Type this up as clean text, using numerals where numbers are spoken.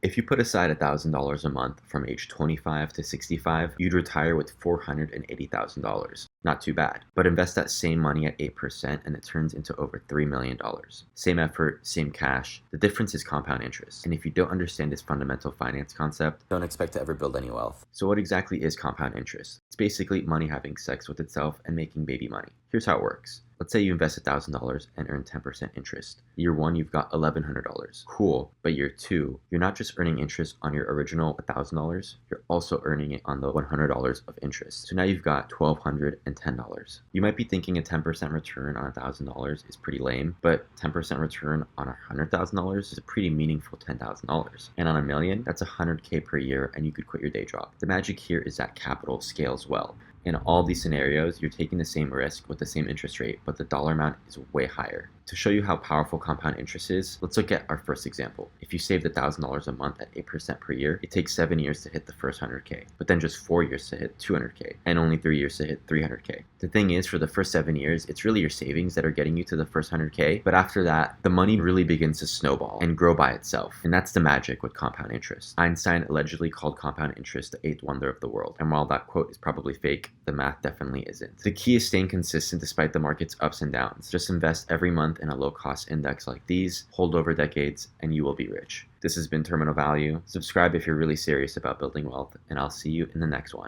If you put aside $1,000 a month from age 25 to 65, you'd retire with $480,000. Not too bad. But invest that same money at 8% and it turns into over $3 million. Same effort, same cash. The difference is compound interest. And if you don't understand this fundamental finance concept, don't expect to ever build any wealth. So what exactly is compound interest? It's basically money having sex with itself and making baby money. Here's how it works. Let's say you invest $1,000 and earn 10% interest. Year 1, you've got $1,100. Cool, but year 2, you're not just earning interest on your original $1,000, you're also earning it on the $100 of interest. So now you've got $1,210. You might be thinking a 10% return on $1,000 is pretty lame, but 10% return on $100,000 is a pretty meaningful $10,000. And on a million, that's $100K per year and you could quit your day job. The magic here is that capital scales well. In all these scenarios, you're taking the same risk with the same interest rate, but the dollar amount is way higher. To show you how powerful compound interest is, let's look at our first example. If you saved $1,000 a month at 8% per year, it takes 7 years to hit the first 100K, but then just 4 years to hit 200K, and only 3 years to hit 300K. The thing is, for the first 7 years, it's really your savings that are getting you to the first 100K, but after that, the money really begins to snowball and grow by itself. And that's the magic with compound interest. Einstein allegedly called compound interest the eighth wonder of the world, and while that quote is probably fake, the math definitely isn't. The key is staying consistent despite the market's ups and downs. Just invest every month in a low-cost index like these, hold over decades, and you will be rich. This has been Terminal Value. Subscribe if you're really serious about building wealth, and I'll see you in the next one.